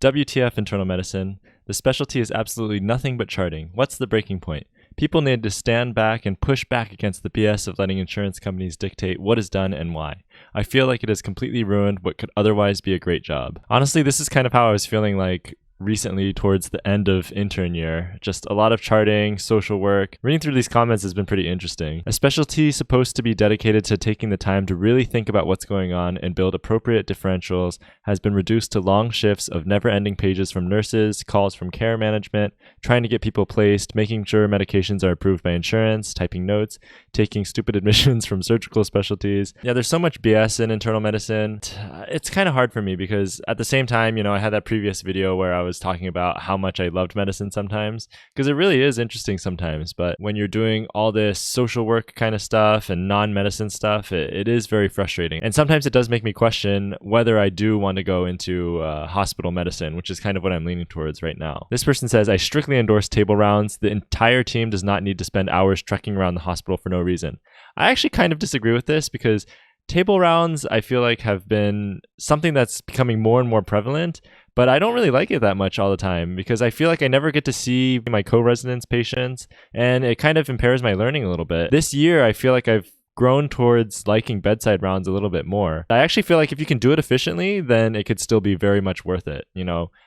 WTF internal medicine? The specialty is absolutely nothing but charting. What's the breaking point? People need to stand back and push back against the BS of letting insurance companies dictate what is done and why. I feel like it has completely ruined what could otherwise be a great job. Honestly, this is kind of how I was feeling like recently towards the end of intern year. Just a lot of charting, social work. Reading through these comments has been pretty interesting. A specialty supposed to be dedicated to taking the time to really think about what's going on and build appropriate differentials has been reduced to long shifts of never-ending pages from nurses, calls from care management, trying to get people placed, making sure medications are approved by insurance, typing notes, taking stupid admissions from surgical specialties. Yeah, there's so much BS in internal medicine. It's kind of hard for me because at the same time, I had that previous video where I was talking about how much I loved medicine sometimes, because it really is interesting sometimes. But when you're doing all this social work kind of stuff and non-medicine stuff, it is very frustrating. And sometimes it does make me question whether I do want to go into hospital medicine, which is kind of what I'm leaning towards right now. This person says, I strictly endorse table rounds. The entire team does not need to spend hours trekking around the hospital for no reason. I actually kind of disagree with this because table rounds, I feel like, have been something that's becoming more and more prevalent, but I don't really like it that much all the time because I feel like I never get to see my co-residence patients, and it kind of impairs my learning a little bit. This year, I feel like I've grown towards liking bedside rounds a little bit more. I actually feel like if you can do it efficiently, then it could still be very much worth it.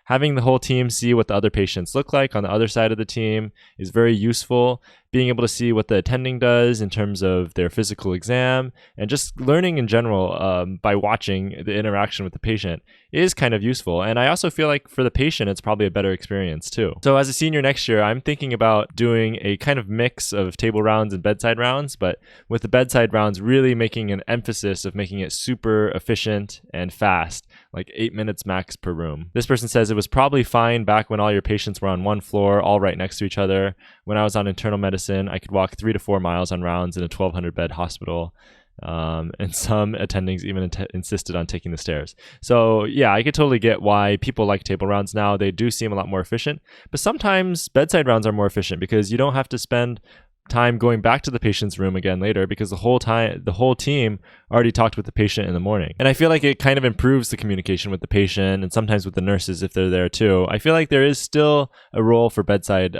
Having the whole team see what the other patients look like on the other side of the team is very useful. Being able to see what the attending does in terms of their physical exam and just learning in general by watching the interaction with the patient is kind of useful. And I also feel like for the patient, it's probably a better experience too. So as a senior next year, I'm thinking about doing a kind of mix of table rounds and bedside rounds, but with the bedside rounds really making an emphasis of making it super efficient and fast, like 8 minutes max per room. This person says it was probably fine back when all your patients were on one floor, all right next to each other. When I was on internal medicine, I could walk 3 to 4 miles on rounds in a 1,200 bed hospital. And some attendings even insisted on taking the stairs. So yeah, I could totally get why people like table rounds now. They do seem a lot more efficient, but sometimes bedside rounds are more efficient because you don't have to spend time going back to the patient's room again later because the whole team already talked with the patient in the morning. And I feel like it kind of improves the communication with the patient and sometimes with the nurses if they're there too. I feel like there is still a role for bedside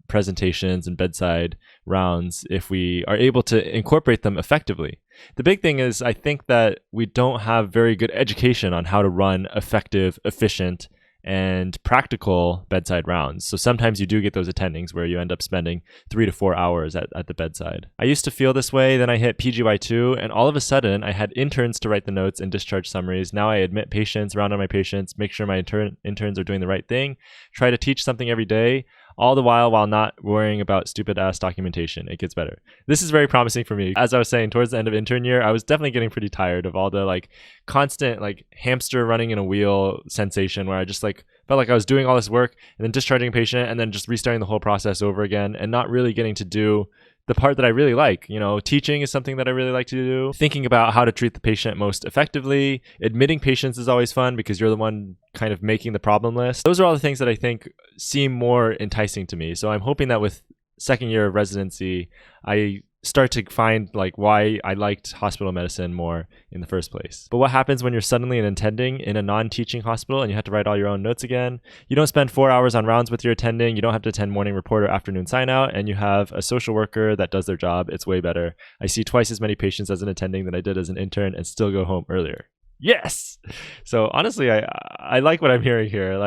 presentations and bedside rounds if we are able to incorporate them effectively. The big thing is I think that we don't have very good education on how to run effective, efficient, and practical bedside rounds. So sometimes you do get those attendings where you end up spending 3 to 4 hours at the bedside. I used to feel this way, then I hit PGY2, and all of a sudden I had interns to write the notes and discharge summaries. Now I admit patients, round on my patients, make sure my interns are doing the right thing, try to teach something every day, all the while not worrying about stupid ass documentation. It gets better. This is very promising for me. As I was saying, towards the end of intern year, I was definitely getting pretty tired of all the constant hamster running in a wheel sensation where I just felt like I was doing all this work and then discharging a patient and then just restarting the whole process over again and not really getting to do the part that I really like. Teaching is something that I really like to do. Thinking about how to treat the patient most effectively. Admitting patients is always fun because you're the one kind of making the problem list. Those are all the things that I think seem more enticing to me. So I'm hoping that with second year of residency, I start to find why I liked hospital medicine more in the first place. But what happens when you're suddenly an attending in a non-teaching hospital and you have to write all your own notes again? You don't spend 4 hours on rounds with your attending, you don't have to attend morning report or afternoon sign out, and you have a social worker that does their job. It's way better. I see twice as many patients as an attending than I did as an intern and still go home earlier. Yes! So honestly, I like what I'm hearing here.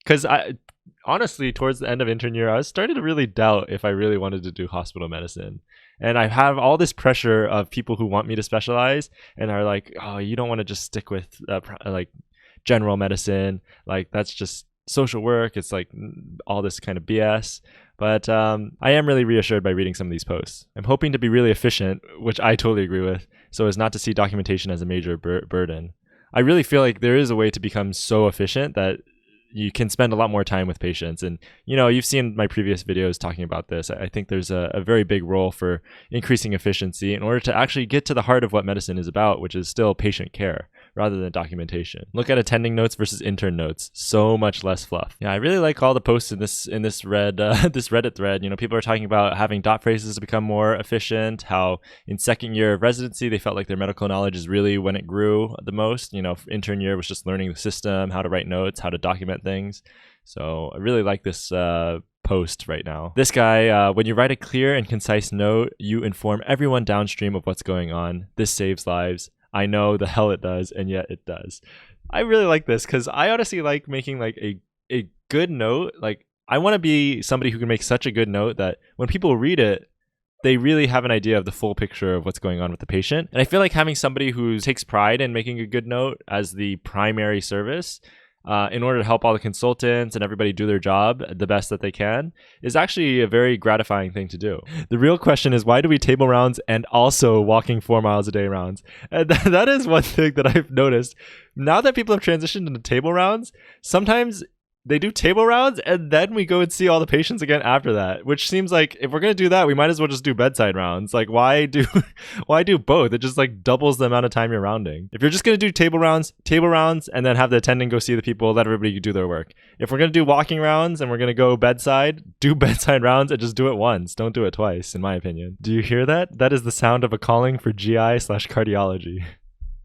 Because honestly, towards the end of intern year, I was starting to really doubt if I really wanted to do hospital medicine. And I have all this pressure of people who want me to specialize and are like, oh, you don't want to just stick with general medicine. That's just social work. It's all this kind of BS. But I am really reassured by reading some of these posts. I'm hoping to be really efficient, which I totally agree with, so as not to see documentation as a major burden. I really feel like there is a way to become so efficient that you can spend a lot more time with patients. And, you've seen my previous videos talking about this. I think there's a very big role for increasing efficiency in order to actually get to the heart of what medicine is about, which is still patient care, rather than documentation. Look at attending notes versus intern notes. So much less fluff. Yeah, I really like all the posts in this this Reddit thread. You know, people are talking about having dot phrases to become more efficient, how in second year of residency they felt like their medical knowledge is really when it grew the most. You know, intern year was just learning the system, how to write notes, how to document things. So I really like this post right now. This guy, when you write a clear and concise note, you inform everyone downstream of what's going on. This saves lives. I know the hell it does, and yet it does. I really like this because I honestly like making like a good note. Like I want to be somebody who can make such a good note that when people read it, they really have an idea of the full picture of what's going on with the patient. And I feel like having somebody who takes pride in making a good note as the primary service in order to help all the consultants and everybody do their job the best that they can is actually a very gratifying thing to do. The real question is, why do we table rounds and also walking 4 miles a day rounds? And that is one thing that I've noticed. Now that people have transitioned into table rounds, sometimes they do table rounds and then we go and see all the patients again after that, which seems like if we're going to do that, we might as well just do bedside rounds. Like why do both? It just like doubles the amount of time you're rounding. If you're just going to do table rounds and then have the attending go see the people, let everybody do their work. If we're going to do walking rounds and we're going to go bedside, do bedside rounds and just do it once. Don't do it twice, in my opinion. Do you hear that? That is the sound of a calling for GI/cardiology.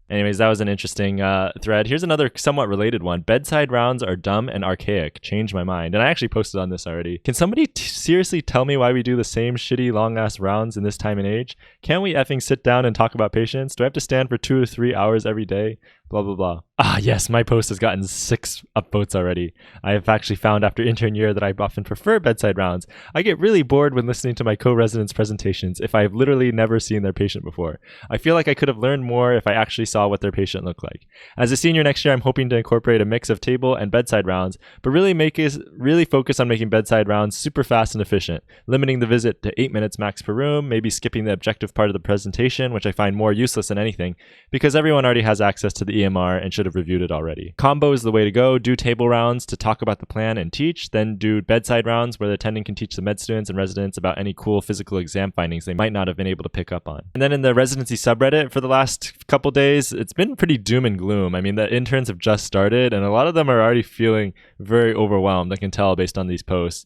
Anyways, that was an interesting thread. Here's another somewhat related one. Bedside rounds are dumb and archaic. Changed my mind. And I actually posted on this already. Can somebody seriously tell me why we do the same shitty long-ass rounds in this time and age? Can't we effing sit down and talk about patients? Do I have to stand for 2 to 3 hours every day? Blah, blah, blah. Ah, yes, my post has gotten 6 upvotes already. I have actually found after intern year that I often prefer bedside rounds. I get really bored when listening to my co-residents' presentations if I have literally never seen their patient before. I feel like I could have learned more if I actually saw what their patient looked like. As a senior next year, I'm hoping to incorporate a mix of table and bedside rounds, but really focus on making bedside rounds super fast and efficient, limiting the visit to 8 minutes max per room, maybe skipping the objective part of the presentation, which I find more useless than anything, because everyone already has access to the EMR and should have reviewed it already. Combo is the way to go. Do table rounds to talk about the plan and teach, then do bedside rounds where the attending can teach the med students and residents about any cool physical exam findings they might not have been able to pick up on. And then in the Residency subreddit for the last couple days, it's been pretty doom and gloom. I mean, the interns have just started and a lot of them are already feeling very overwhelmed. I can tell based on these posts.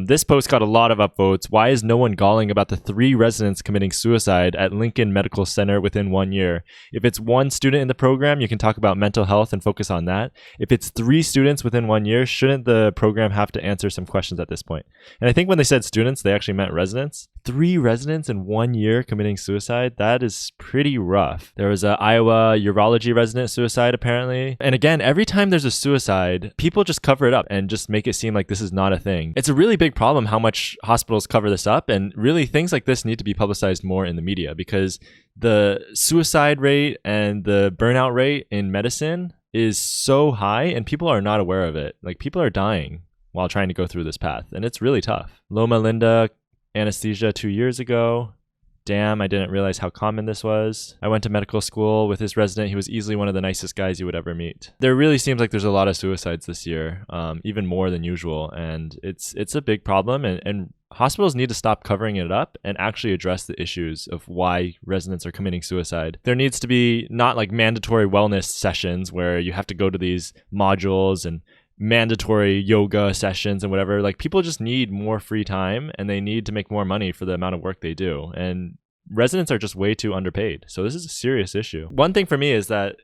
This post got a lot of upvotes. Why is no one galling about the 3 residents committing suicide at Lincoln Medical Center within 1 year? If it's 1 student in the program, you can talk about mental health and focus on that. If it's 3 students within 1 year, shouldn't the program have to answer some questions at this point? And I think when they said students, they actually meant residents. 3 residents in 1 year committing suicide? That is pretty rough. There was an Iowa urology resident suicide apparently. And again, every time there's a suicide, people just cover it up and just make it seem like this is not a thing. It's a really big problem how much hospitals cover this up, and really things like this need to be publicized more in the media because the suicide rate and the burnout rate in medicine is so high and people are not aware of it. Like people are dying while trying to go through this path and it's really tough. Loma Linda anesthesia 2 years ago. Damn, I didn't realize how common this was. I went to medical school with his resident. He was easily one of the nicest guys you would ever meet. There really seems like there's a lot of suicides this year, even more than usual. And it's a big problem. And hospitals need to stop covering it up and actually address the issues of why residents are committing suicide. There needs to be not like mandatory wellness sessions where you have to go to these modules and mandatory yoga sessions and whatever. Like people just need more free time and they need to make more money for the amount of work they do. And residents are just way too underpaid. So this is a serious issue. One thing for me is that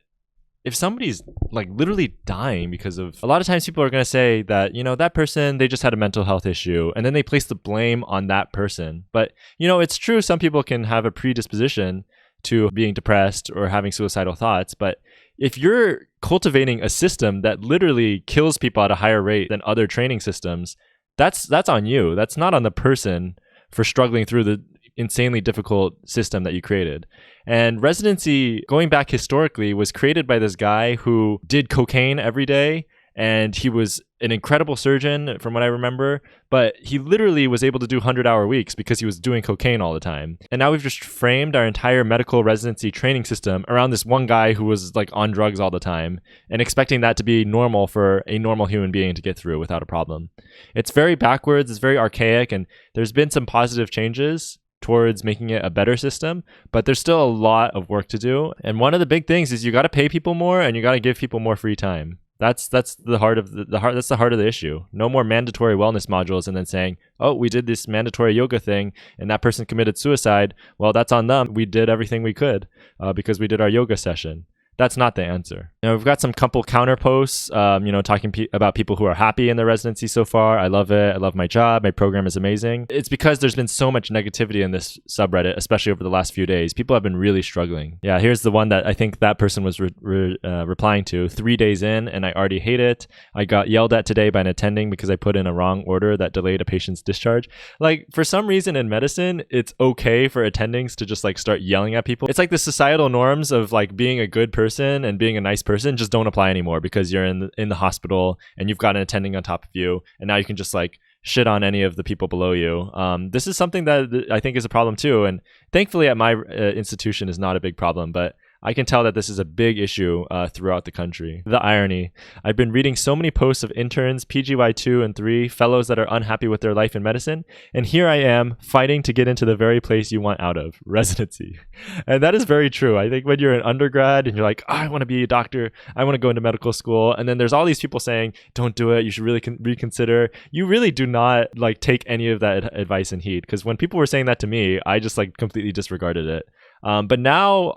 if somebody's like literally dying because of, a lot of times people are going to say that, you know, that person, they just had a mental health issue and then they place the blame on that person. But, you know, it's true. Some people can have a predisposition to being depressed or having suicidal thoughts. But if you're cultivating a system that literally kills people at a higher rate than other training systems, that's on you. That's not on the person for struggling through the insanely difficult system that you created. And residency, going back historically, was created by this guy who did cocaine every day. And he was an incredible surgeon from what I remember, but he literally was able to do 100-hour weeks because he was doing cocaine all the time. And now we've just framed our entire medical residency training system around this one guy who was like on drugs all the time and expecting that to be normal for a normal human being to get through without a problem. It's very backwards, it's very archaic, and there's been some positive changes towards making it a better system, but there's still a lot of work to do. And one of the big things is you got to pay people more and you got to give people more free time. That's the heart of that's the heart of the issue. No more mandatory wellness modules and then saying, "Oh, we did this mandatory yoga thing and that person committed suicide. Well, that's on them. We did everything we could because we did our yoga session." That's not the answer. We've got some couple counter posts, talking about people who are happy in their residency so far. I love it. I love my job. My program is amazing. It's because there's been so much negativity in this subreddit, especially over the last few days. People have been really struggling. Yeah, here's the one that I think that person was replying to. 3 days in and I already hate it. I got yelled at today by an attending because I put in a wrong order that delayed a patient's discharge. Like, for some reason in medicine, it's okay for attendings to just like start yelling at people. It's like the societal norms of like being a good person and being a nice person just don't apply anymore because you're in the hospital and you've got an attending on top of you, and now you can just like shit on any of the people below you. This is something that I think is a problem too, and thankfully at my institution is not a big problem, but I can tell that this is a big issue throughout the country. The irony. I've been reading so many posts of interns, PGY 2 and 3, fellows that are unhappy with their life in medicine, and here I am fighting to get into the very place you want out of, residency. And that is very true. I think when you're an undergrad and you're like, I want to be a doctor, I want to go into medical school, and then there's all these people saying, don't do it, you should really reconsider. You really do not like take any of that advice in heed, because when people were saying that to me, I just like completely disregarded it. But now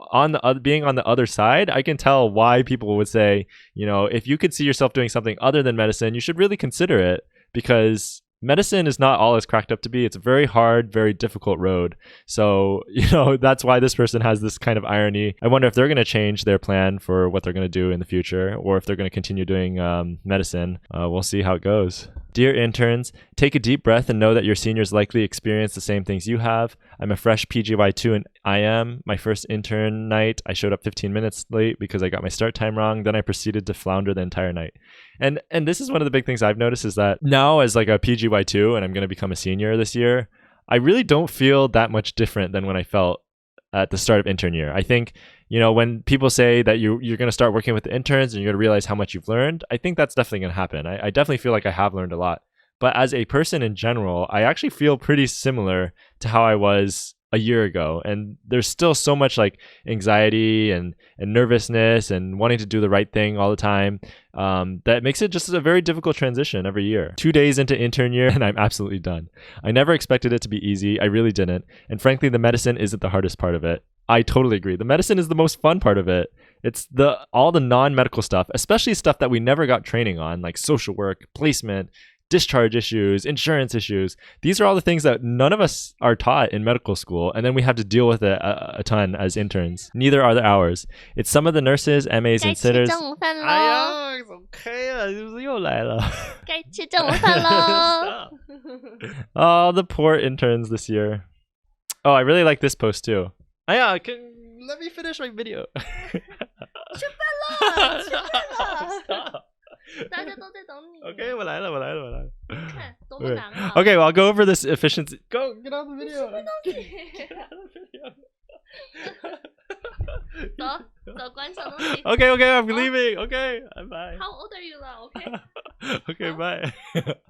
being on the other side, I can tell why people would say, if you could see yourself doing something other than medicine, you should really consider it, because medicine is not all it's cracked up to be. It's a very hard, very difficult road. So, that's why this person has this kind of irony. I wonder if they're going to change their plan for what they're going to do in the future, or if they're going to continue doing medicine. We'll see how it goes. Dear interns, take a deep breath and know that your seniors likely experience the same things you have. I'm a fresh PGY2 and I am. My first intern night, I showed up 15 minutes late because I got my start time wrong. Then I proceeded to flounder the entire night. And this is one of the big things I've noticed, is that now as like a PGY2 and I'm going to become a senior this year, I really don't feel that much different than when I felt at the start of intern year. I think, when people say that you're going to start working with the interns and you're going to realize how much you've learned, I think that's definitely going to happen. I definitely feel like I have learned a lot. But as a person in general, I actually feel pretty similar to how I was a year ago. And there's still so much like anxiety and nervousness and wanting to do the right thing all the time that makes it just a very difficult transition every year. 2 days into intern year and I'm absolutely done. I never expected it to be easy. I really didn't. And frankly, the medicine isn't the hardest part of it. I totally agree. The medicine is the most fun part of it. It's all the non-medical stuff, especially stuff that we never got training on, like social work, placement, discharge issues, insurance issues. These are all the things that none of us are taught in medical school, and then we have to deal with it a ton as interns. Neither are the hours. It's some of the nurses, MAs, and sitters. 哎呀 it's okay 了，是不是又来了？该吃中午饭喽。Oh, the poor interns this year. Oh, I really like this post too. Let me finish my video. 吃饭了，吃饭了。Stop. 大家都在等你。Okay, 我来了。看多么难啊。Okay, well, I'll go over this efficiency. Go, get out of the video. Get out of the video. 走，关小东西。Okay, I'm leaving. Okay, bye. How old are you now? Okay. Okay, bye.